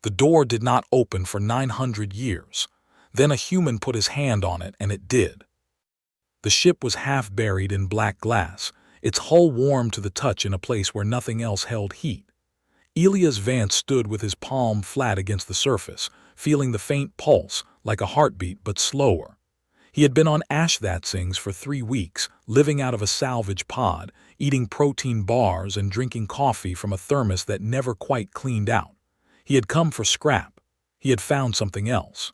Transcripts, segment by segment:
The door did not open for 900 years. Then a human put his hand on it, and it did. The ship was half buried in black glass, its hull warm to the touch in a place where nothing else held heat. Elias Vance stood with his palm flat against the surface, feeling the faint pulse, like a heartbeat but slower. He had been on Ashvatsings for 3 weeks, living out of a salvage pod, eating protein bars and drinking coffee from a thermos that never quite cleaned out. He had come for scrap. He had found something else.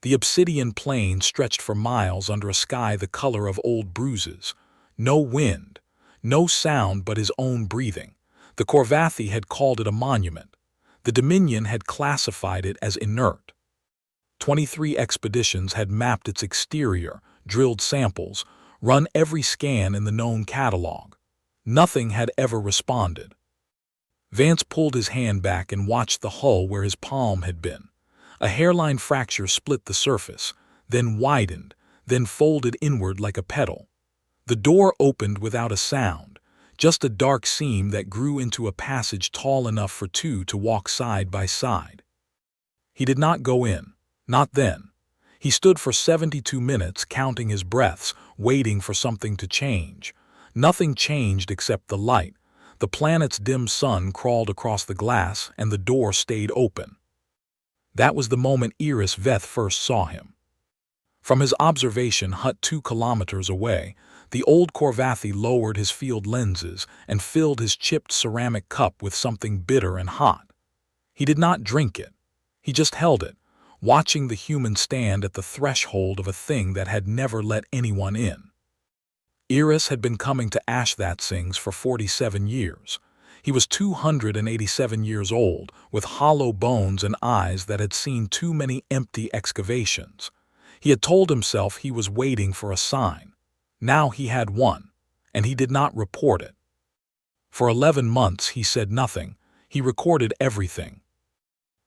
The obsidian plain stretched for miles under a sky the color of old bruises. No wind, no sound but his own breathing. The Korvathi had called it a monument. The Dominion had classified it as inert. 23 expeditions had mapped its exterior, drilled samples, run every scan in the known catalog. Nothing had ever responded. Vance pulled his hand back and watched the hull where his palm had been. A hairline fracture split the surface, then widened, then folded inward like a petal. The door opened without a sound, just a dark seam that grew into a passage tall enough for 2 to walk side by side. He did not go in, not then. He stood for 72 minutes counting his breaths, waiting for something to change. Nothing changed except the light. The planet's dim sun crawled across the glass and the door stayed open. That was the moment Iris Veth first saw him. From his observation hut 2 kilometers away, the old Korvathi lowered his field lenses and filled his chipped ceramic cup with something bitter and hot. He did not drink it. He just held it, watching the human stand at the threshold of a thing that had never let anyone in. Iris had been coming to Ashvatsings for 47 years. He was 287 years old, with hollow bones and eyes that had seen too many empty excavations. He had told himself he was waiting for a sign. Now he had one, and he did not report it. For 11 months he said nothing. He recorded everything.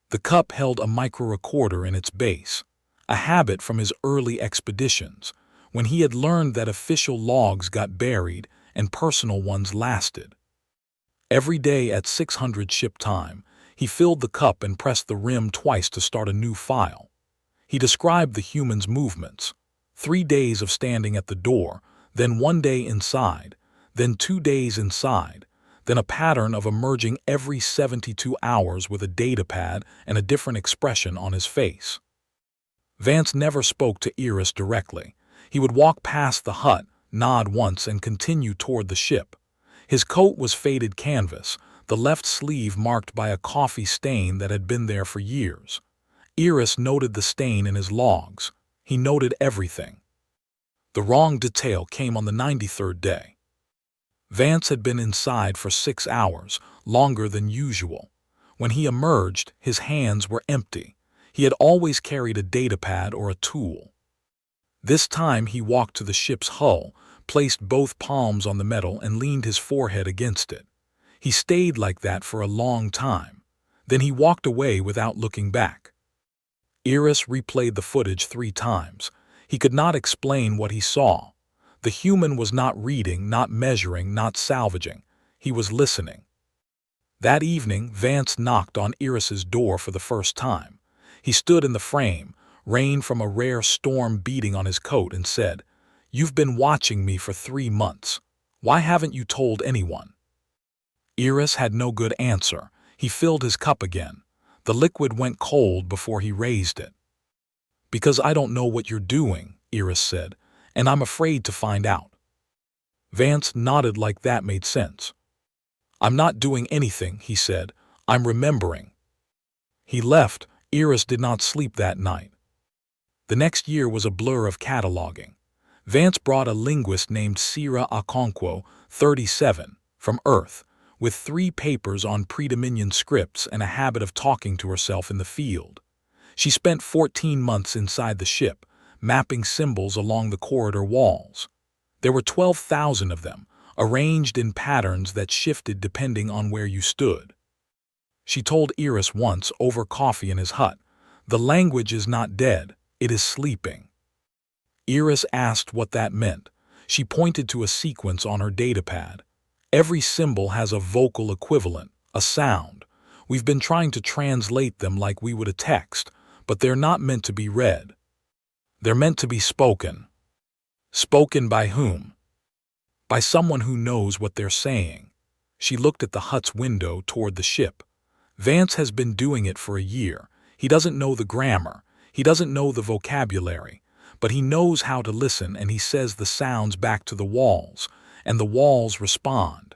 The cup held a micro-recorder in its base, a habit from his early expeditions, when he had learned that official logs got buried and personal ones lasted. Every day at 600 ship time, he filled the cup and pressed the rim twice to start a new file. He described the human's movements: 3 days of standing at the door, then 1 day inside, then 2 days inside, then a pattern of emerging every 72 hours with a datapad and a different expression on his face. Vance never spoke to Iris directly. He would walk past the hut, nod once, and continue toward the ship. His coat was faded canvas, the left sleeve marked by a coffee stain that had been there for years. Iris noted the stain in his logs. He noted everything. The wrong detail came on the 93rd day. Vance had been inside for 6 hours, longer than usual. When he emerged, his hands were empty. He had always carried a datapad or a tool. This time he walked to the ship's hull, placed both palms on the metal and leaned his forehead against it. He stayed like that for a long time. Then he walked away without looking back. Iris replayed the footage 3 times. He could not explain what he saw. The human was not reading, not measuring, not salvaging. He was listening. That evening, Vance knocked on Iris's door for the first time. He stood in the frame, rain from a rare storm beating on his coat, and said, "You've been watching me for 3 months. Why haven't you told anyone?" Iris had no good answer. He filled his cup again. The liquid went cold before he raised it. "Because I don't know what you're doing," Iris said, "and I'm afraid to find out." Vance nodded like that made sense. "I'm not doing anything," he said. "I'm remembering." He left. Iris did not sleep that night. The next year was a blur of cataloging. Vance brought a linguist named Sira Okonkwo, 37, from Earth, with 3 papers on pre-Dominion scripts and a habit of talking to herself in the field. She spent 14 months inside the ship, mapping symbols along the corridor walls. There were 12,000 of them, arranged in patterns that shifted depending on where you stood. She told Iris once, over coffee in his hut, "The language is not dead, it is sleeping." Iris asked what that meant. She pointed to a sequence on her datapad. Every symbol has a vocal equivalent, a sound. We've been trying to translate them like we would a text, but they're not meant to be read. They're meant to be spoken. Spoken by whom? By someone who knows what they're saying. She looked at the hut's window toward the ship. Vance has been doing it for a year. He doesn't know the grammar. He doesn't know the vocabulary. But he knows how to listen, and he says the sounds back to the walls, and the walls respond.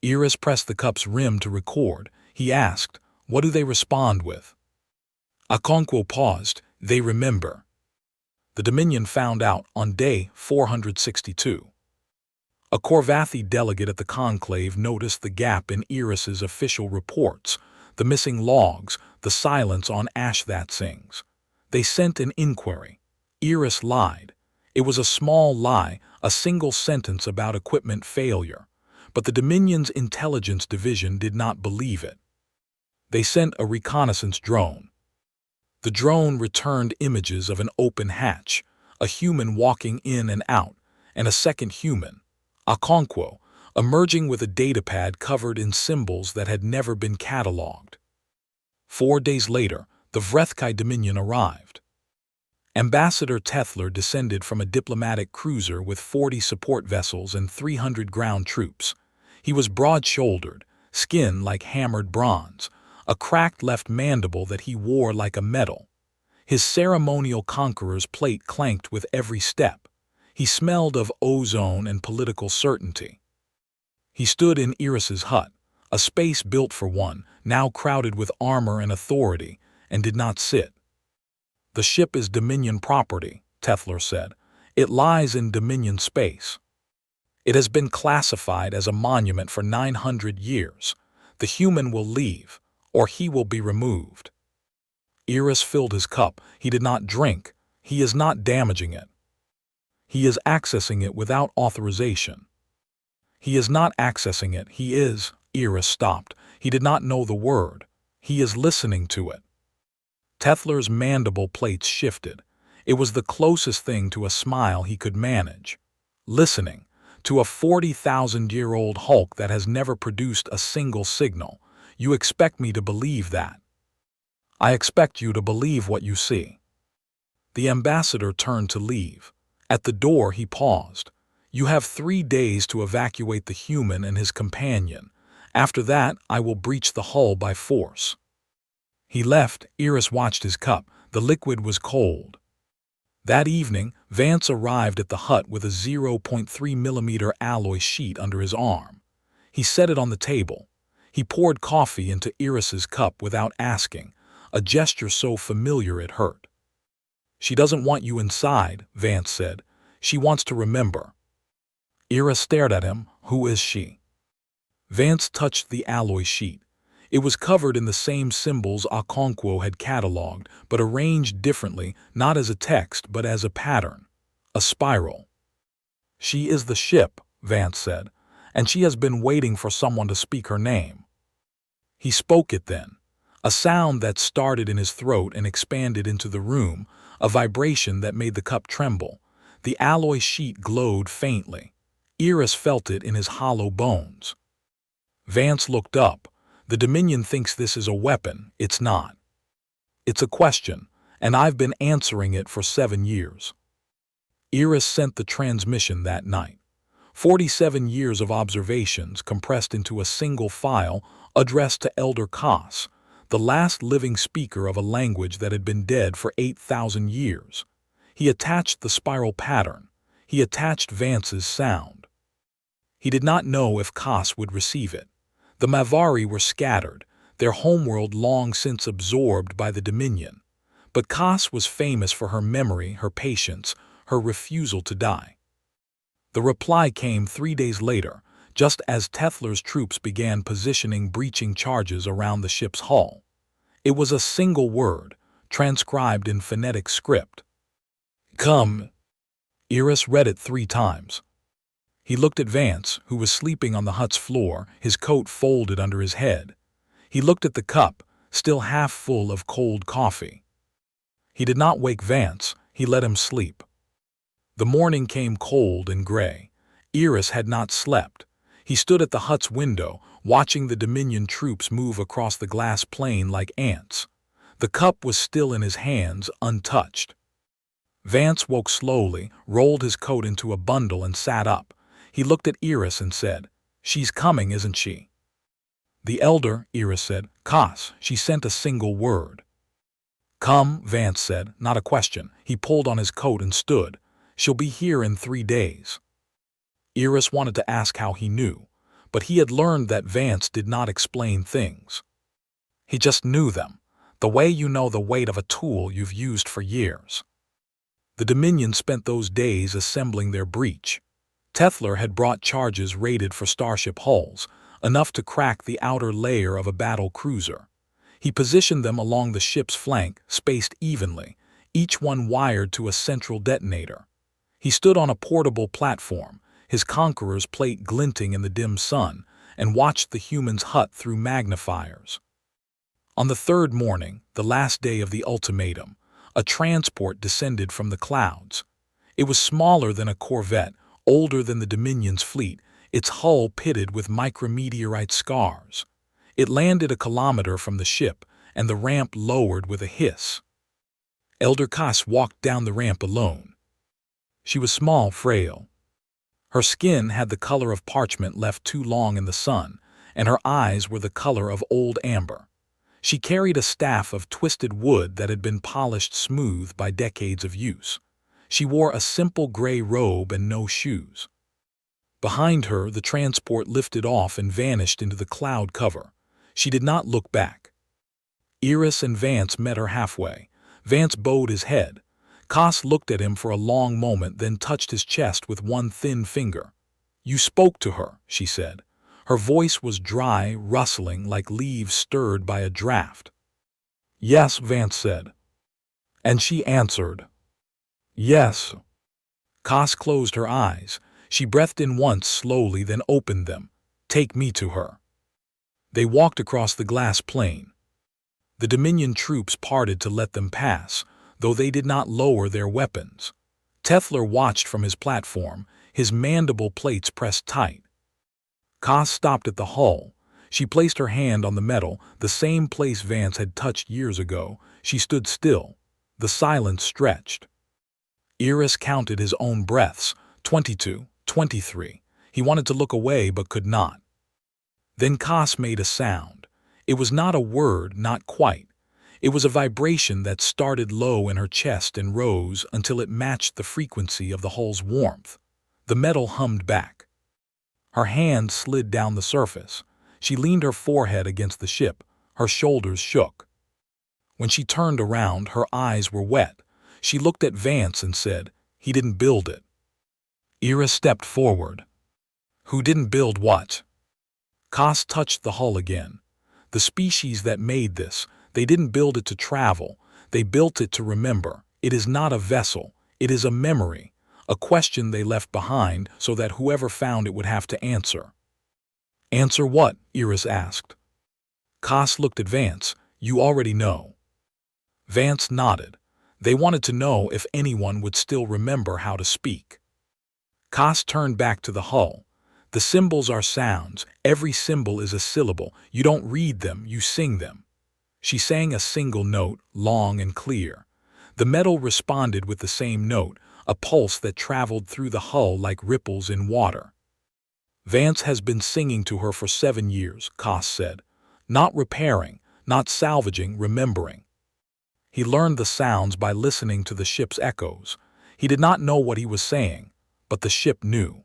Iris pressed the cup's rim to record. He asked, "What do they respond with?" Okonkwo paused. "They remember." The Dominion found out on day 462. A Korvathi delegate at the conclave noticed the gap in Iris's official reports, the missing logs, the silence on Ashthat Singh's. They sent an inquiry. Iris lied. It was a small lie, a single sentence about equipment failure. But the Dominion's intelligence division did not believe it. They sent a reconnaissance drone. The drone returned images of an open hatch, a human walking in and out, and a second human, Okonkwo, emerging with a datapad covered in symbols that had never been catalogued. 4 days later, the Vrethkai Dominion arrived. Ambassador Tethler descended from a diplomatic cruiser with 40 support vessels and 300 ground troops. He was broad-shouldered, skin like hammered bronze, a cracked left mandible that he wore like a medal. His ceremonial conqueror's plate clanked with every step. He smelled of ozone and political certainty. He stood in Iris's hut, a space built for one, now crowded with armor and authority, and did not sit. "The ship is Dominion property," Tethler said. "It lies in Dominion space. It has been classified as a monument for 900 years. The human will leave, or he will be removed." Iris filled his cup. He did not drink. He is not damaging it. He is accessing it without authorization. He is not accessing it. He is. Iris stopped. He did not know the word. He is listening to it. Tethler's mandible plates shifted. It was the closest thing to a smile he could manage. Listening to a 40,000-year-old hulk that has never produced a single signal. You expect me to believe that? I expect you to believe what you see. The ambassador turned to leave. At the door he paused. "You have 3 days to evacuate the human and his companion. After that, I will breach the hull by force." He left. Iris watched his cup. The liquid was cold. That evening, Vance arrived at the hut with a 0.3mm alloy sheet under his arm. He set it on the table. He poured coffee into Iris's cup without asking, a gesture so familiar it hurt. "She doesn't want you inside," Vance said. "She wants to remember." Iris stared at him. "Who is she?" Vance touched the alloy sheet. It was covered in the same symbols Okonkwo had catalogued, but arranged differently, not as a text but as a pattern, a spiral. "She is the ship," Vance said, "and she has been waiting for someone to speak her name." He spoke it then, a sound that started in his throat and expanded into the room, a vibration that made the cup tremble. The alloy sheet glowed faintly. Iris felt it in his hollow bones. Vance looked up. "The Dominion thinks this is a weapon. It's not. It's a question, and I've been answering it for 7 years." Iris sent the transmission that night. 47 years of observations compressed into a single file addressed to Elder Kos, the last living speaker of a language that had been dead for 8,000 years. He attached the spiral pattern. He attached Vance's sound. He did not know if Kos would receive it. The Mavari were scattered, their homeworld long since absorbed by the Dominion. But Kos was famous for her memory, her patience, her refusal to die. The reply came 3 days later, just as Tethler's troops began positioning breaching charges around the ship's hull. It was a single word, transcribed in phonetic script. "Come." Iris read it 3 times. He looked at Vance, who was sleeping on the hut's floor, his coat folded under his head. He looked at the cup, still half full of cold coffee. He did not wake Vance. He let him sleep. The morning came cold and gray. Iris had not slept. He stood at the hut's window, watching the Dominion troops move across the glass plain like ants. The cup was still in his hands, untouched. Vance woke slowly, rolled his coat into a bundle and sat up. He looked at Iris and said, "She's coming, isn't she?" "The elder," Iris said. "Cass, she sent a single word." "Come," Vance said, not a question. He pulled on his coat and stood. "She'll be here in 3 days." Iris wanted to ask how he knew, but he had learned that Vance did not explain things. He just knew them, the way you know the weight of a tool you've used for years. The Dominion spent those days assembling their breach. Tethler had brought charges rated for starship hulls, enough to crack the outer layer of a battle cruiser. He positioned them along the ship's flank, spaced evenly, each one wired to a central detonator. He stood on a portable platform, his conqueror's plate glinting in the dim sun, and watched the human's hut through magnifiers. On the 3rd morning, the last day of the ultimatum, a transport descended from the clouds. It was smaller than a corvette, older than the Dominion's fleet, its hull pitted with micrometeorite scars. It landed a kilometer from the ship, and the ramp lowered with a hiss. Elder Cass walked down the ramp alone. She was small, frail. Her skin had the color of parchment left too long in the sun, and her eyes were the color of old amber. She carried a staff of twisted wood that had been polished smooth by decades of use. She wore a simple gray robe and no shoes. Behind her, the transport lifted off and vanished into the cloud cover. She did not look back. Iris and Vance met her halfway. Vance bowed his head. Cass looked at him for a long moment, then touched his chest with one thin finger. "You spoke to her," she said. Her voice was dry, rustling like leaves stirred by a draft. "Yes," Vance said. "And she answered." "Yes." Cass closed her eyes. She breathed in once slowly, then opened them. "Take me to her." They walked across the glass plain. The Dominion troops parted to let them pass, though they did not lower their weapons. Tethler watched from his platform, his mandible plates pressed tight. Cass stopped at the hull. She placed her hand on the metal, the same place Vance had touched years ago. She stood still. The silence stretched. Iris counted his own breaths. 22, 23. He wanted to look away but could not. Then Cass made a sound. It was not a word, not quite. It was a vibration that started low in her chest and rose until it matched the frequency of the hull's warmth. The metal hummed back. Her hand slid down the surface. She leaned her forehead against the ship. Her shoulders shook. When she turned around, her eyes were wet. She looked at Vance and said, "He didn't build it." Iris stepped forward. "Who didn't build what?" Cass touched the hull again. "The species that made this, they didn't build it to travel. They built it to remember. It is not a vessel. It is a memory. A question they left behind so that whoever found it would have to answer." "Answer what?" Iris asked. Cass looked at Vance. "You already know." Vance nodded. They wanted to know if anyone would still remember how to speak. Cass turned back to the hull. "The symbols are sounds. Every symbol is a syllable. You don't read them, you sing them." She sang a single note, long and clear. The metal responded with the same note, a pulse that traveled through the hull like ripples in water. "Vance has been singing to her for 7 years, Cass said. Not repairing, not salvaging, remembering. He learned the sounds by listening to the ship's echoes. He did not know what he was saying, but the ship knew.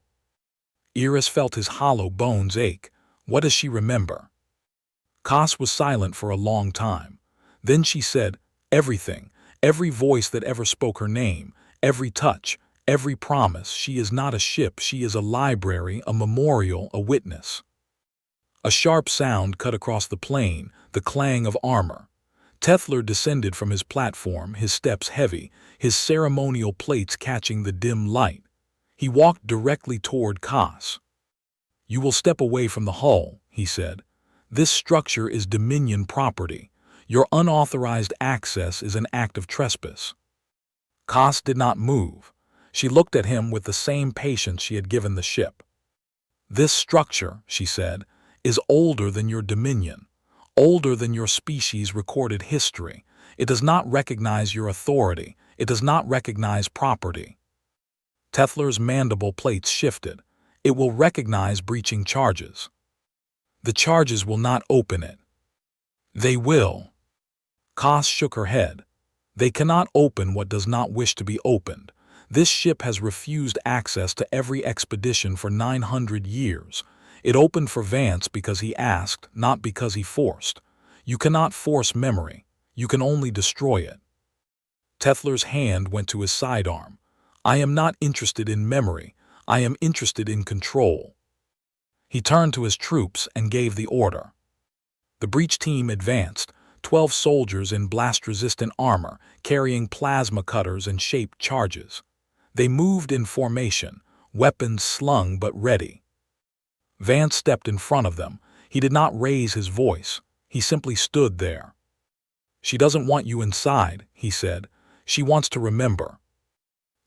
Iris felt his hollow bones ache. What does she remember? Cass was silent for a long time. Then she said, "Everything, every voice that ever spoke her name, every touch, every promise. She is not a ship, she is a library, a memorial, a witness." A sharp sound cut across the plain, the clang of armor. Tethler descended from his platform, his steps heavy, his ceremonial plates catching the dim light. He walked directly toward Cass. "You will step away from the hull," he said. "This structure is Dominion property. Your unauthorized access is an act of trespass." Cass did not move. She looked at him with the same patience she had given the ship. "This structure," she said, is older than your dominion, older than your species' recorded history. It does not recognize your authority. It does not recognize property. Tethler's mandible plates shifted. It will recognize breaching charges. The charges will not open it. They will. Koss shook her head. They cannot open what does not wish to be opened. This ship has refused access to every expedition for 900 years. It opened for Vance because he asked, not because he forced. You cannot force memory. You can only destroy it. Tethler's hand went to his sidearm. I am not interested in memory. I am interested in control. He turned to his troops and gave the order. The breach team advanced, 12 soldiers in blast-resistant armor, carrying plasma cutters and shaped charges. They moved in formation, weapons slung but ready. Vance stepped in front of them. He did not raise his voice. He simply stood there. She doesn't want you inside, he said. She wants to remember.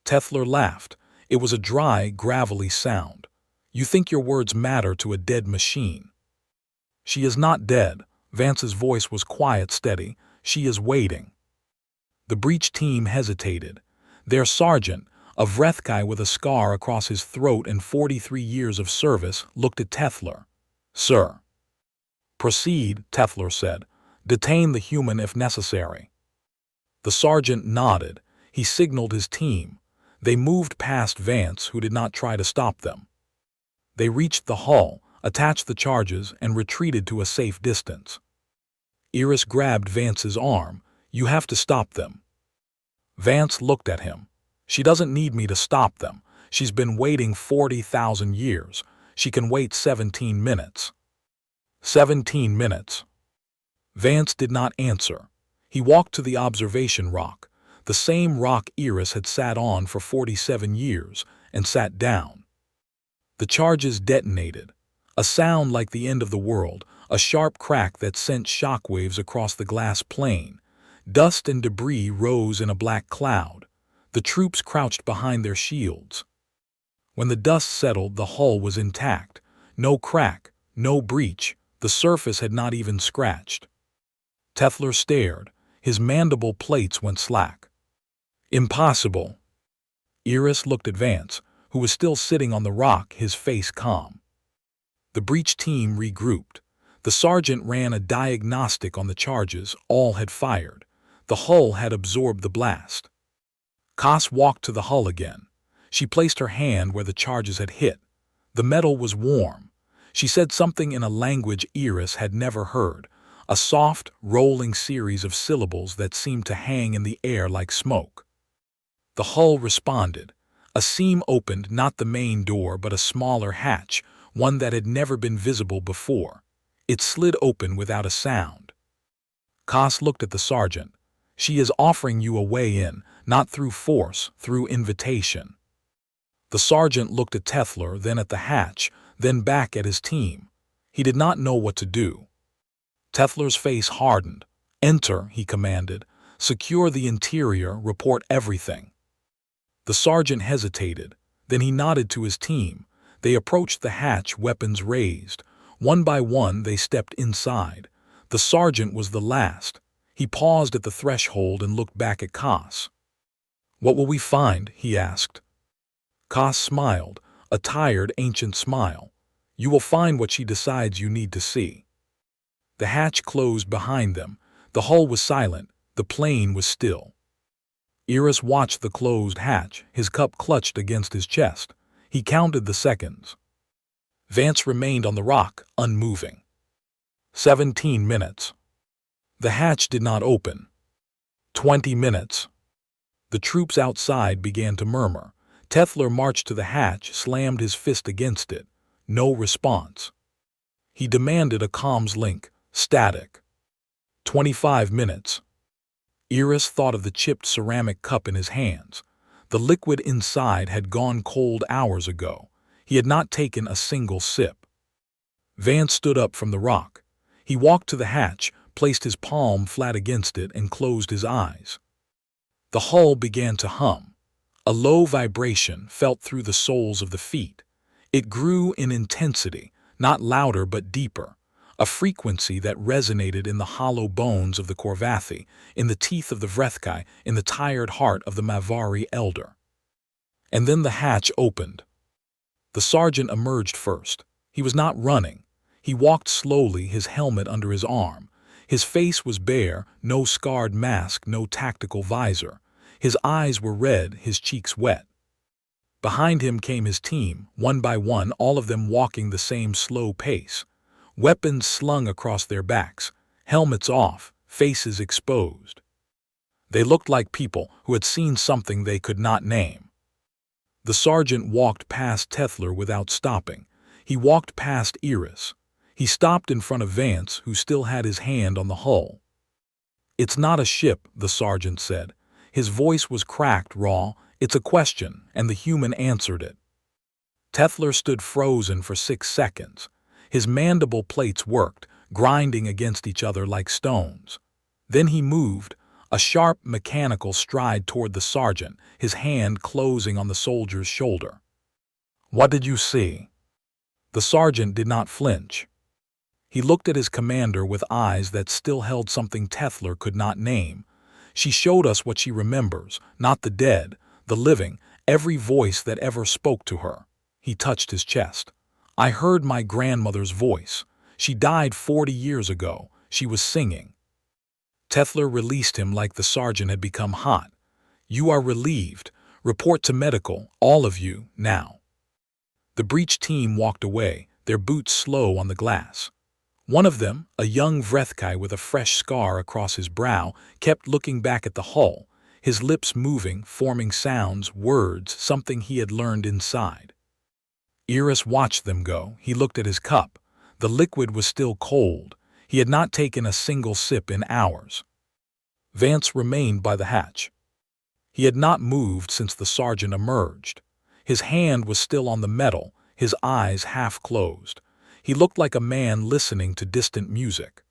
Tethler laughed. It was a dry, gravelly sound. You think your words matter to a dead machine. She is not dead. Vance's voice was quiet, steady. She is waiting. The breach team hesitated. Their sergeant, a Vrethkai with a scar across his throat and 43 years of service, looked at Tethler. Sir. Proceed, Tethler said. Detain the human if necessary. The sergeant nodded. He signaled his team. They moved past Vance, who did not try to stop them. They reached the hull, attached the charges, and retreated to a safe distance. Iris grabbed Vance's arm. You have to stop them. Vance looked at him. She doesn't need me to stop them. She's been waiting 40,000 years. She can wait 17 minutes. 17 minutes. Vance did not answer. He walked to the observation rock, the same rock Iris had sat on for 47 years, and sat down. The charges detonated. A sound like the end of the world, a sharp crack that sent shockwaves across the glass plane. Dust and debris rose in a black cloud. The troops crouched behind their shields. When the dust settled, the hull was intact. No crack, no breach. The surface had not even scratched. Tethler stared. His mandible plates went slack. Impossible. Iris looked at Vance, who was still sitting on the rock, his face calm. The breach team regrouped. The sergeant ran a diagnostic on the charges. All had fired. The hull had absorbed the blast. Koss walked to the hull again. She placed her hand where the charges had hit. The metal was warm. She said something in a language Iris had never heard, a soft, rolling series of syllables that seemed to hang in the air like smoke. The hull responded. A seam opened, not the main door, but a smaller hatch, one that had never been visible before. It slid open without a sound. Koss looked at the sergeant. She is offering you a way in, not through force, through invitation. The sergeant looked at Tethler, then at the hatch, then back at his team. He did not know what to do. Tethler's face hardened. Enter, he commanded. Secure the interior, report everything. The sergeant hesitated. Then he nodded to his team. They approached the hatch, weapons raised. One by one, they stepped inside. The sergeant was the last. He paused at the threshold and looked back at Koss. What will we find? He asked. Koss smiled, a tired, ancient smile. You will find what she decides you need to see. The hatch closed behind them. The hull was silent. The plane was still. Iris watched the closed hatch, his cup clutched against his chest. He counted the seconds. Vance remained on the rock, unmoving. 17 minutes. The hatch did not open. 20 minutes. The troops outside began to murmur. Tethler marched to the hatch, slammed his fist against it. No response. He demanded a comms link. Static. 25 minutes. Iris thought of the chipped ceramic cup in his hands. The liquid inside had gone cold hours ago. He had not taken a single sip. Vance stood up from the rock. He walked to the hatch, placed his palm flat against it, and closed his eyes. The hull began to hum. A low vibration felt through the soles of the feet. It grew in intensity, not louder but deeper, a frequency that resonated in the hollow bones of the Korvathi, in the teeth of the Vrethkai, in the tired heart of the Mavari elder. And then the hatch opened. The sergeant emerged first. He was not running. He walked slowly, his helmet under his arm. His face was bare, no scarred mask, no tactical visor. His eyes were red, his cheeks wet. Behind him came his team, one by one, all of them walking the same slow pace. Weapons slung across their backs, helmets off, faces exposed. They looked like people who had seen something they could not name. The sergeant walked past Tethler without stopping. He walked past Iris. He stopped in front of Vance, who still had his hand on the hull. "It's not a ship," the sergeant said. His voice was cracked, raw. "It's a question," and the human answered it. Tethler stood frozen for 6 seconds. His mandible plates worked, grinding against each other like stones. Then he moved, a sharp, mechanical stride toward the sergeant, his hand closing on the soldier's shoulder. "What did you see?" The sergeant did not flinch. He looked at his commander with eyes that still held something Tethler could not name. "She showed us what she remembers, not the dead, the living, every voice that ever spoke to her." He touched his chest. "I heard my grandmother's voice. She died 40 years ago. She was singing." Tethler released him like the sergeant had become hot. "You are relieved. Report to medical, all of you, now." The breach team walked away, their boots slow on the glass. One of them, a young Vrethkai with a fresh scar across his brow, kept looking back at the hull, his lips moving, forming sounds, words, something he had learned inside. Iris watched them go. He looked at his cup. The liquid was still cold. He had not taken a single sip in hours. Vance remained by the hatch. He had not moved since the sergeant emerged. His hand was still on the metal, his eyes half closed. He looked like a man listening to distant music.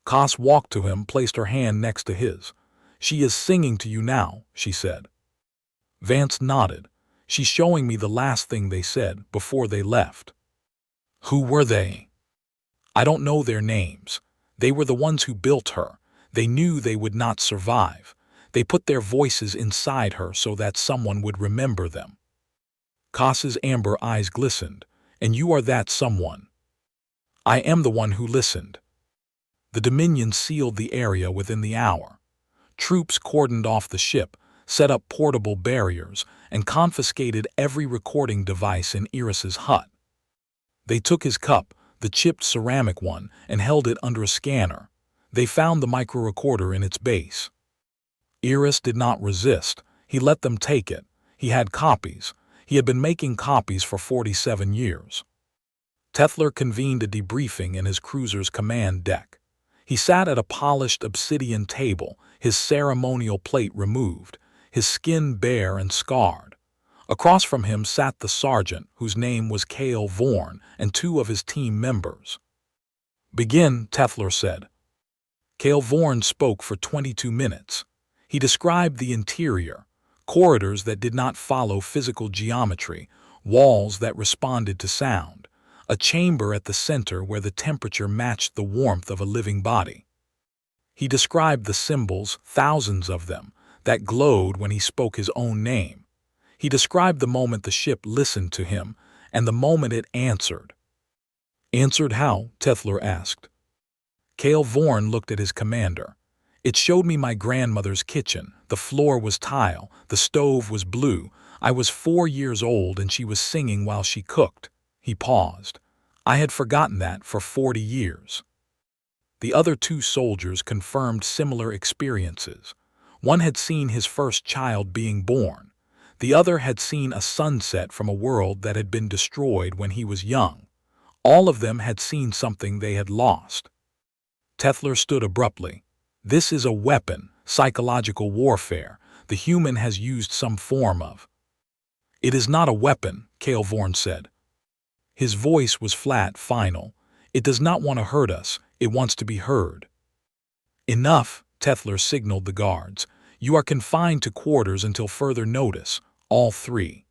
Cass walked to him, placed her hand next to his. "She is singing to you now," she said. Vance nodded. "She's showing me the last thing they said before they left." "Who were they?" "I don't know their names. They were the ones who built her. They knew they would not survive. They put their voices inside her so that someone would remember them." Cass's amber eyes glistened. "And you are that someone." "I am the one who listened." The Dominion sealed the area within the hour. Troops cordoned off the ship, set up portable barriers, and confiscated every recording device in Iris's hut. They took his cup, the chipped ceramic one, and held it under a scanner. They found the micro-recorder in its base. Iris did not resist. He let them take it. He had copies. He had been making copies for 47 years. Tethler convened a debriefing in his cruiser's command deck. He sat at a polished obsidian table, his ceremonial plate removed, his skin bare and scarred. Across from him sat the sergeant, whose name was Cale Vorn, and 2 of his team members. "Begin," Tethler said. Cale Vorn spoke for 22 minutes. He described the interior, corridors that did not follow physical geometry, walls that responded to sound, a chamber at the center where the temperature matched the warmth of a living body. He described the symbols, thousands of them, that glowed when he spoke his own name. He described the moment the ship listened to him and the moment it answered. "Answered how?" Tethler asked. Cale Vorn looked at his commander. "It showed me my grandmother's kitchen. The floor was tile, the stove was blue. I was 4 years old and she was singing while she cooked." He paused. "I had forgotten that for 40 years. The other 2 soldiers confirmed similar experiences. One had seen his first child being born. The other had seen a sunset from a world that had been destroyed when he was young. All of them had seen something they had lost. Tethler stood abruptly. "This is a weapon, psychological warfare. The human has used some form of—" "It is not a weapon," Cale Vorn said. His voice was flat, final. "It does not want to hurt us. It wants to be heard." "Enough," Tethler signaled the guards. "You are confined to quarters until further notice, all 3.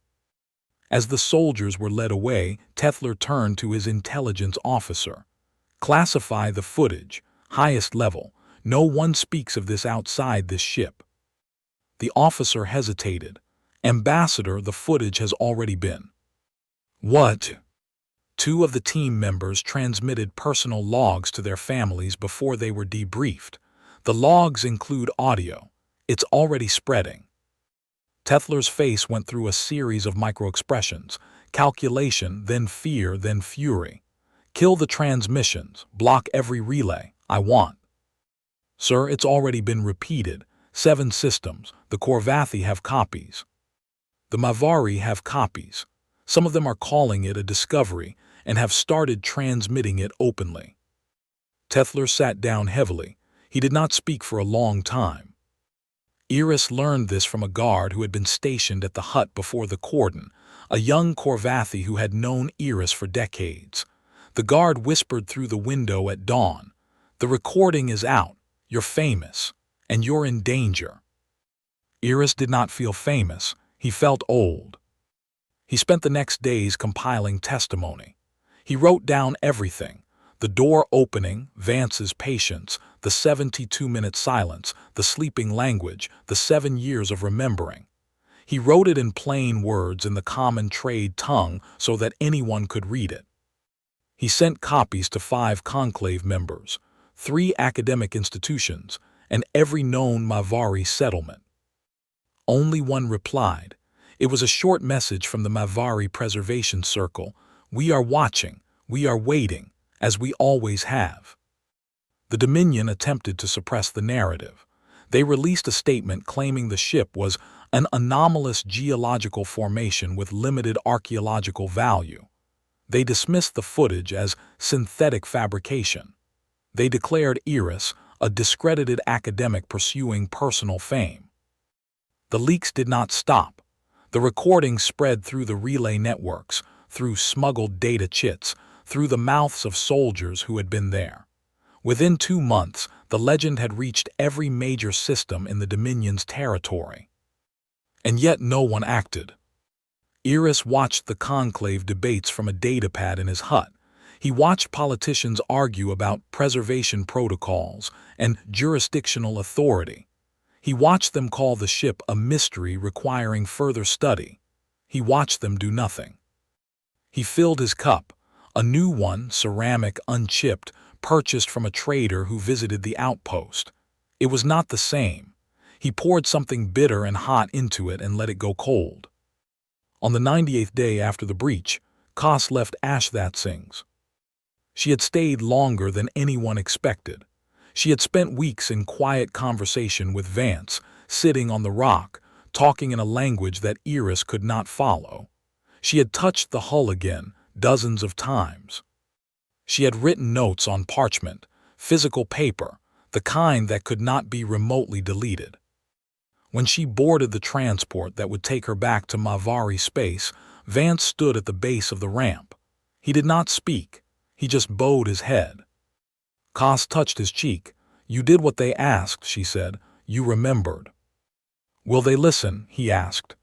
As the soldiers were led away, Tethler turned to his intelligence officer. "Classify the footage. Highest level. No one speaks of this outside this ship." The officer hesitated. "Ambassador, the footage has already been." "What?" Two of the team members transmitted personal logs to their families before they were debriefed. "The logs include audio. It's already spreading." Tethler's face went through a series of microexpressions: calculation, then fear, then fury. "Kill the transmissions. Block every relay. I want." "Sir, it's already been repeated. 7 systems. The Korvathi have copies. The Mavari have copies. Some of them are calling it a discovery and have started transmitting it openly." Tethler sat down heavily. He did not speak for a long time. Iris learned this from a guard who had been stationed at the hut before the cordon, a young Korvathi who had known Iris for decades. The guard whispered through the window at dawn, "The recording is out. You're famous. And you're in danger." Iris did not feel famous. He felt old. He spent the next days compiling testimony. He wrote down everything: the door opening, Vance's patience, the 72-minute silence, the sleeping language, the 7 years of remembering. He wrote it in plain words in the common trade tongue so that anyone could read it. He sent copies to 5 conclave members, 3 academic institutions, and every known Mavari settlement. Only one replied. It was a short message from the Mavari Preservation Circle: "We are watching, we are waiting, as we always have." The Dominion attempted to suppress the narrative. They released a statement claiming the ship was an anomalous geological formation with limited archaeological value. They dismissed the footage as synthetic fabrication. They declared Iris a discredited academic pursuing personal fame. The leaks did not stop. The recordings spread through the relay networks, through smuggled data chits, through the mouths of soldiers who had been there. Within 2 months, the legend had reached every major system in the Dominion's territory. And yet no one acted. Iris watched the conclave debates from a datapad in his hut. He watched politicians argue about preservation protocols and jurisdictional authority. He watched them call the ship a mystery requiring further study. He watched them do nothing. He filled his cup, a new one, ceramic, unchipped, purchased from a trader who visited the outpost. It was not the same. He poured something bitter and hot into it and let it go cold. On the 98th day after the breach, Koss left Ashvat Singh's. She had stayed longer than anyone expected. She had spent weeks in quiet conversation with Vance, sitting on the rock, talking in a language that Iris could not follow. She had touched the hull again, dozens of times. She had written notes on parchment, physical paper, the kind that could not be remotely deleted. When she boarded the transport that would take her back to Mavari space, Vance stood at the base of the ramp. He did not speak. He just bowed his head. Koss touched his cheek. "You did what they asked," she said. "You remembered." "Will they listen?" he asked.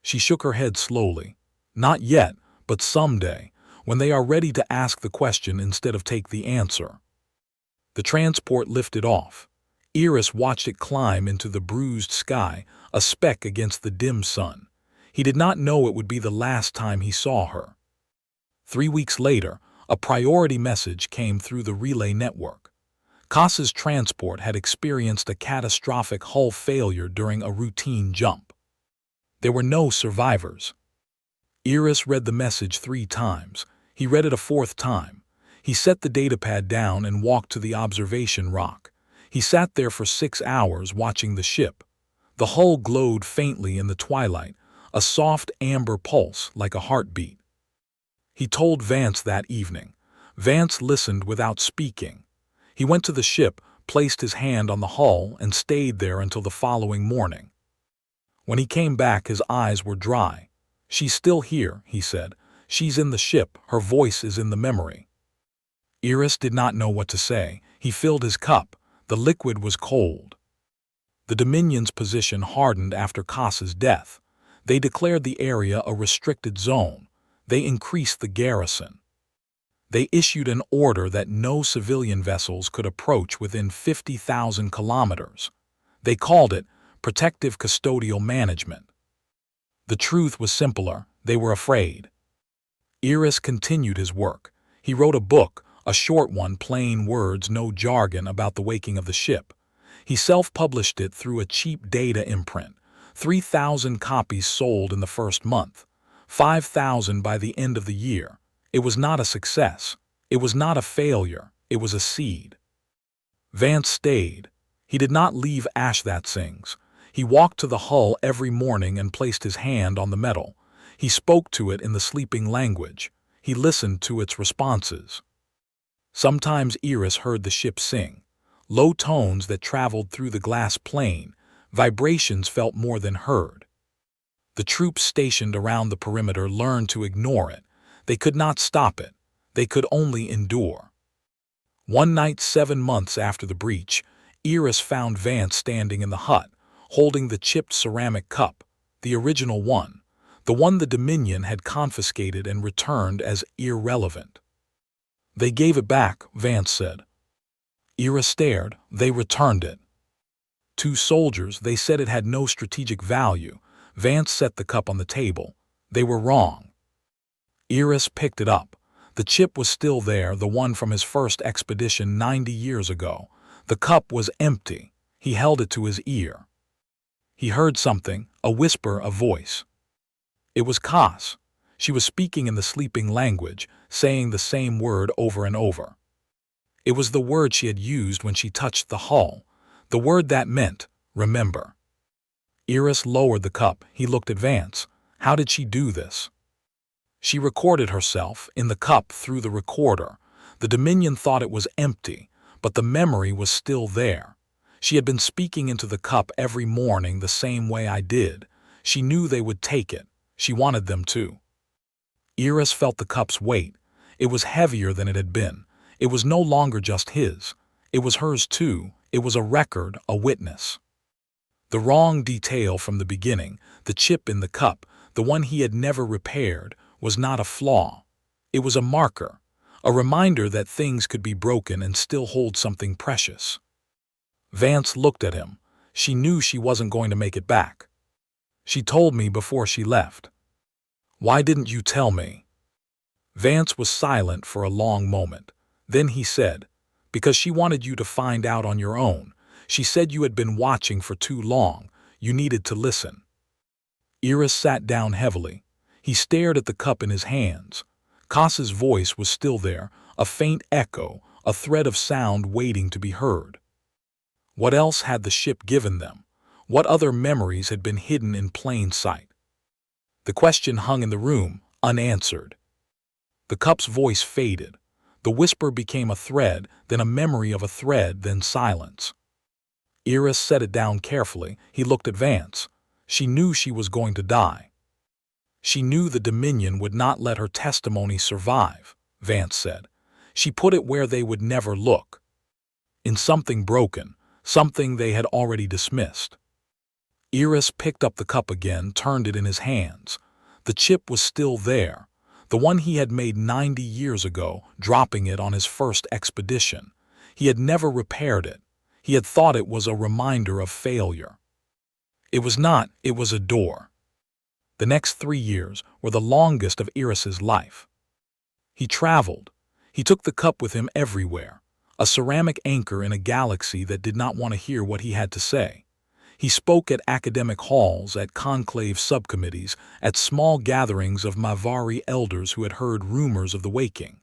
She shook her head slowly. "Not yet, but someday, when they are ready to ask the question instead of take the answer." The transport lifted off. Iris watched it climb into the bruised sky, a speck against the dim sun. He did not know it would be the last time he saw her. 3 weeks later, a priority message came through the relay network. Koss's transport had experienced a catastrophic hull failure during a routine jump. There were no survivors. Iris read the message 3 times. He read it a 4th time. He set the datapad down and walked to the observation rock. He sat there for 6 hours watching the ship. The hull glowed faintly in the twilight, a soft amber pulse like a heartbeat. He told Vance that evening. Vance listened without speaking. He went to the ship, placed his hand on the hull, and stayed there until the following morning. When he came back, his eyes were dry. "She's still here," he said. "She's in the ship. Her voice is in the memory." Iris did not know what to say. He filled his cup. The liquid was cold. The Dominion's position hardened after Koss's death. They declared the area a restricted zone. They increased the garrison. They issued an order that no civilian vessels could approach within 50,000 kilometers. They called it protective custodial management. The truth was simpler. They were afraid. Eris continued his work. He wrote a book, a short one, plain words, no jargon, about the waking of the ship. He self-published it through a cheap data imprint. 3,000 copies sold in the first month. 5,000 by the end of the year. It was not a success. It was not a failure. It was a seed. Vance stayed. He did not leave ash that sings. He walked to the hull every morning and placed his hand on the metal. He spoke to it in the sleeping language. He listened to its responses. Sometimes Eris heard the ship sing. Low tones that traveled through the glass plane, vibrations felt more than heard. The troops stationed around the perimeter learned to ignore it. They could not stop it. They could only endure. One night 7 months after the breach, Eris found Vance standing in the hut, holding the chipped ceramic cup, the original one, the one the Dominion had confiscated and returned as irrelevant. "They gave it back," Vance said. Eris stared. "They returned it." "Two soldiers, they said it had no strategic value." Vance set the cup on the table. "They were wrong." Eris picked it up. The chip was still there, the one from his first expedition 90 years ago. The cup was empty. He held it to his ear. He heard something, a whisper, a voice. It was Cass. She was speaking in the sleeping language, saying the same word over and over. It was the word she had used when she touched the hull, the word that meant, remember. Eris lowered the cup. He looked at Vance. How did she do this? She recorded herself in the cup through the recorder. The Dominion thought it was empty, but the memory was still there. She had been speaking into the cup every morning the same way I did. She knew they would take it. She wanted them to. Eris felt the cup's weight. It was heavier than it had been. It was no longer just his. It was hers too. It was a record, a witness. The wrong detail from the beginning, the chip in the cup, the one he had never repaired, was not a flaw. It was a marker, a reminder that things could be broken and still hold something precious. Vance looked at him. She knew she wasn't going to make it back. She told me before she left. Why didn't you tell me? Vance was silent for a long moment. Then he said, because she wanted you to find out on your own. She said you had been watching for too long. You needed to listen. Eris sat down heavily. He stared at the cup in his hands. Cass's voice was still there, a faint echo, a thread of sound waiting to be heard. What else had the ship given them? What other memories had been hidden in plain sight? The question hung in the room, unanswered. The cup's voice faded. The whisper became a thread, then a memory of a thread, then silence. Eris set it down carefully. He looked at Vance. She knew she was going to die. She knew the Dominion would not let her testimony survive, Vance said. She put it where they would never look. In something broken, something they had already dismissed. Eris picked up the cup again, turned it in his hands. The chip was still there, the one he had made 90 years ago, dropping it on his first expedition. He had never repaired it. He had thought it was a reminder of failure. It was not, it was a door. The next 3 years were the longest of Eris's life. He traveled. He took the cup with him everywhere, a ceramic anchor in a galaxy that did not want to hear what he had to say. He spoke at academic halls, at conclave subcommittees, at small gatherings of Mavari elders who had heard rumors of the waking.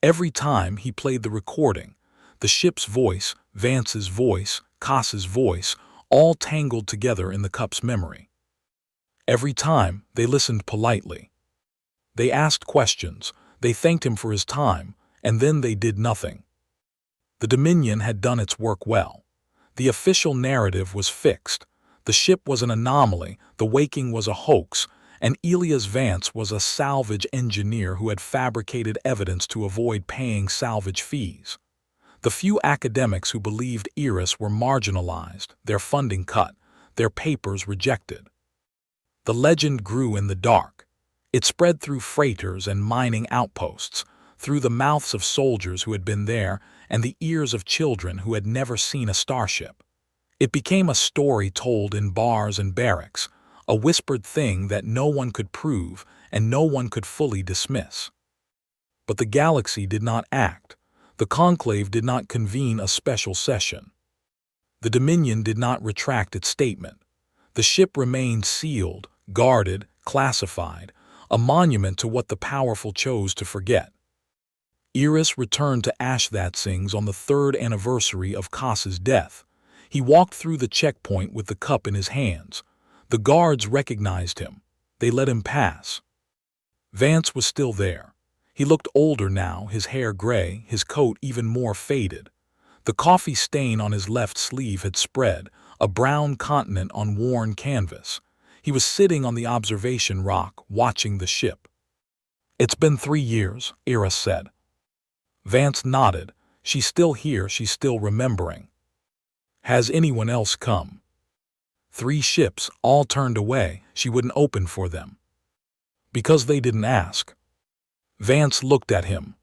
Every time he played the recording, the ship's voice, Vance's voice, Cass's voice, all tangled together in the cup's memory. Every time, they listened politely. They asked questions, they thanked him for his time, and then they did nothing. The Dominion had done its work well. The official narrative was fixed. The ship was an anomaly, the waking was a hoax, and Elias Vance was a salvage engineer who had fabricated evidence to avoid paying salvage fees. The few academics who believed Eris were marginalized, their funding cut, their papers rejected. The legend grew in the dark. It spread through freighters and mining outposts, through the mouths of soldiers who had been there and the ears of children who had never seen a starship. It became a story told in bars and barracks, a whispered thing that no one could prove and no one could fully dismiss. But the galaxy did not act. The conclave did not convene a special session. The Dominion did not retract its statement. The ship remained sealed, guarded, classified, a monument to what the powerful chose to forget. Iris returned to Ashvatsing's on the 3rd anniversary of Kas's death. He walked through the checkpoint with the cup in his hands. The guards recognized him. They let him pass. Vance was still there. He looked older now, his hair gray, his coat even more faded. The coffee stain on his left sleeve had spread, a brown continent on worn canvas. He was sitting on the observation rock, watching the ship. "It's been 3 years," Iris said. Vance nodded. "She's still here, she's still remembering." "Has anyone else come?" 3 ships, all turned away. She wouldn't open for them. "Because they didn't ask." Vance looked at him.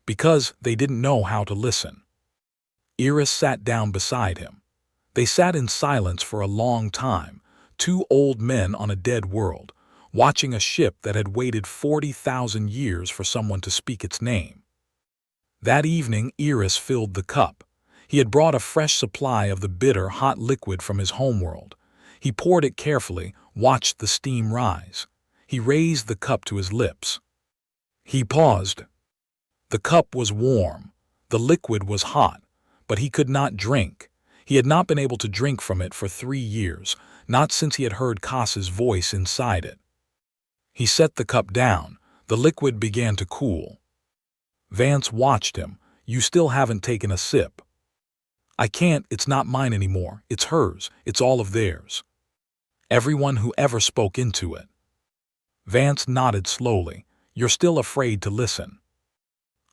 "Because they didn't know how to listen." Iris sat down beside him. They sat in silence for a long time, 2 old men on a dead world, watching a ship that had waited 40,000 years for someone to speak its name. That evening, Iris filled the cup. He had brought a fresh supply of the bitter, hot liquid from his homeworld. He poured it carefully, watched the steam rise. He raised the cup to his lips. He paused. The cup was warm. The liquid was hot, but he could not drink. He had not been able to drink from it for 3 years, not since he had heard Kas's voice inside it. He set the cup down. The liquid began to cool. Vance watched him. "You still haven't taken a sip." "I can't, it's not mine anymore. It's hers. It's all of theirs. Everyone who ever spoke into it." Vance nodded slowly. "You're still afraid to listen."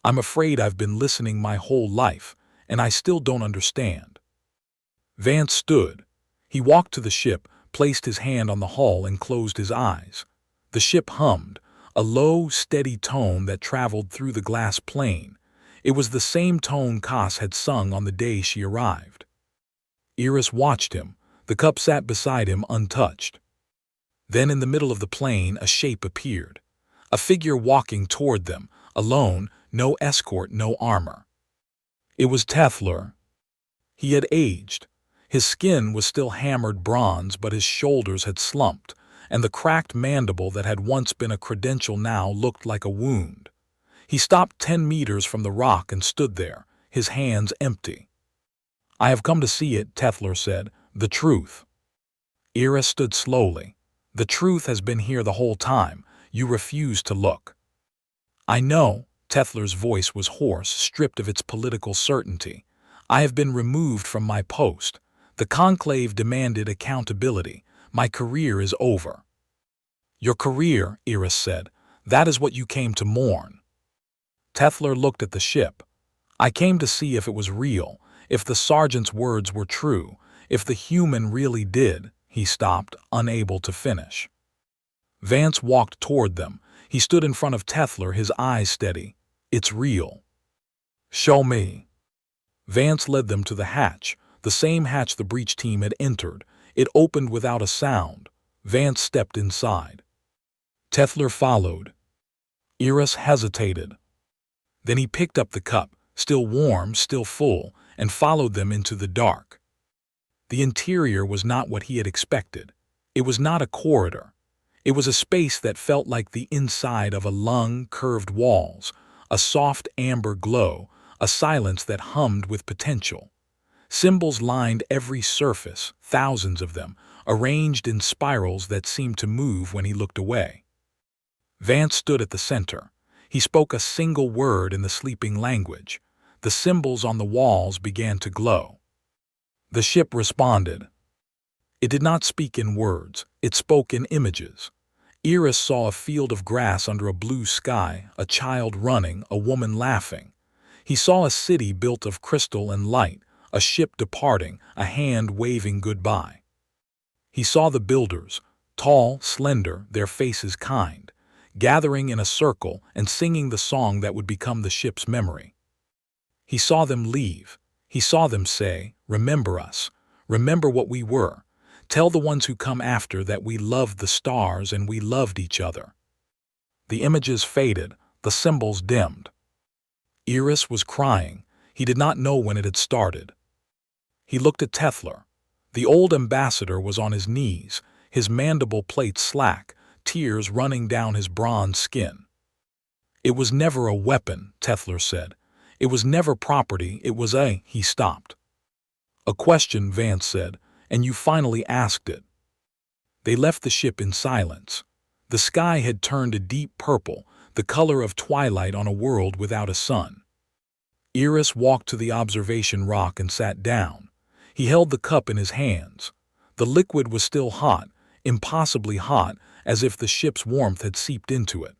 "I'm afraid I've been listening my whole life, and I still don't understand." Vance stood. He walked to the ship, placed his hand on the hull and closed his eyes. The ship hummed, a low, steady tone that traveled through the glass plane. It was the same tone Kas had sung on the day she arrived. Iris watched him. The cup sat beside him untouched. Then in the middle of the plane a shape appeared. A figure walking toward them, alone, no escort, no armor. It was Tethler. He had aged. His skin was still hammered bronze, but his shoulders had slumped, and the cracked mandible that had once been a credential now looked like a wound. He stopped 10 meters from the rock and stood there, his hands empty. "I have come to see it," Tethler said. "The truth." Iris stood slowly. "The truth has been here the whole time. You refuse to look." "I know." Tethler's voice was hoarse, stripped of its political certainty. "I have been removed from my post. The conclave demanded accountability. My career is over." "Your career," Iris said. "That is what you came to mourn." Tethler looked at the ship. "I came to see if it was real, if the sergeant's words were true, if the human really did." He stopped, unable to finish. Vance walked toward them. He stood in front of Tethler, his eyes steady. "It's real." "Show me." Vance led them to the hatch, the same hatch the breach team had entered. It opened without a sound. Vance stepped inside. Tethler followed. Iris hesitated. Then he picked up the cup, still warm, still full, and followed them into the dark. The interior was not what he had expected. It was not a corridor. It was a space that felt like the inside of a lung, curved walls, a soft amber glow, a silence that hummed with potential. Symbols lined every surface, thousands of them, arranged in spirals that seemed to move when he looked away. Vance stood at the center. He spoke a single word in the sleeping language. The symbols on the walls began to glow. The ship responded. It did not speak in words, it spoke in images. Iris saw a field of grass under a blue sky, a child running, a woman laughing. He saw a city built of crystal and light, a ship departing, a hand waving goodbye. He saw the builders, Tall, slender, their faces kind, gathering in a circle and singing the song that would become the ship's memory. He saw them leave. He saw them say, "Remember us. Remember what we were. Tell the ones who come after that we loved the stars and we loved each other." The images faded, the symbols dimmed. Iris was crying. He did not know when it had started. He looked at Tethler. The old ambassador was on his knees, his mandible plate slack, tears running down his bronze skin. "It was never a weapon," Tethler said. "It was never property, it was a—" He stopped. "A question," Vance said, "and you finally asked it." They left the ship in silence. The sky had turned a deep purple, the color of twilight on a world without a sun. Iris walked to the observation rock and sat down. He held the cup in his hands. The liquid was still hot, impossibly hot, as if the ship's warmth had seeped into it.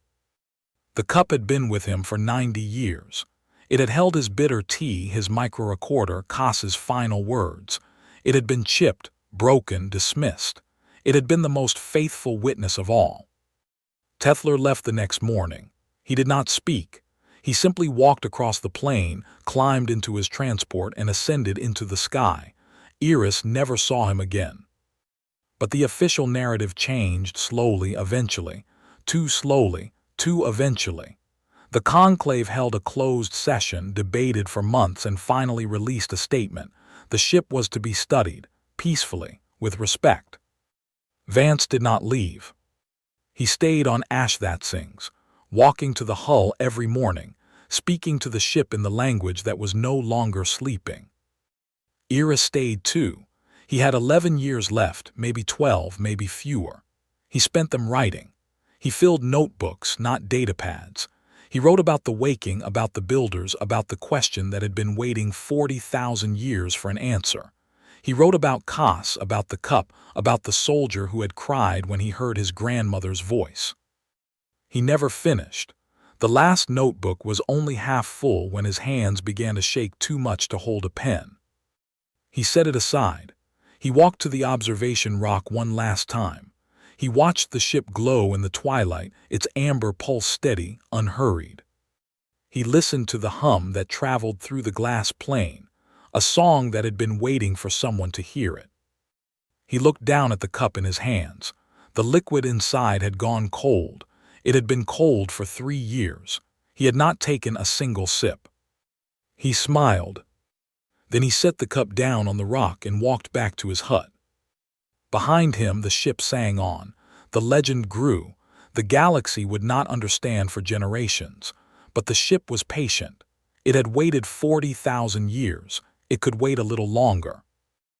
The cup had been with him for 90 years. It had held his bitter tea, his micro-recorder, Cass's final words. It had been chipped, broken, dismissed. It had been the most faithful witness of all. Tethler left the next morning. He did not speak. He simply walked across the plain, climbed into his transport, and ascended into the sky. Iris never saw him again. But the official narrative changed slowly, eventually. Too slowly, too eventually. The conclave held a closed session, debated for months, and finally released a statement. The ship was to be studied, peacefully, with respect. Vance did not leave. He stayed on Ashvatsings, walking to the hull every morning, speaking to the ship in the language that was no longer sleeping. Iris stayed too. He had 11 years left, maybe 12, maybe fewer. He spent them writing. He filled notebooks, not datapads. He wrote about the waking, about the builders, about the question that had been waiting 40,000 years for an answer. He wrote about Cass, about the cup, about the soldier who had cried when he heard his grandmother's voice. He never finished. The last notebook was only half full when his hands began to shake too much to hold a pen. He set it aside. He walked to the observation rock one last time. He watched the ship glow in the twilight, its amber pulse steady, unhurried. He listened to the hum that traveled through the glass plane, a song that had been waiting for someone to hear it. He looked down at the cup in his hands. The liquid inside had gone cold. It had been cold for 3 years. He had not taken a single sip. He smiled. Then he set the cup down on the rock and walked back to his hut. Behind him, the ship sang on. The legend grew. The galaxy would not understand for generations. But the ship was patient. It had waited 40,000 years. It could wait a little longer.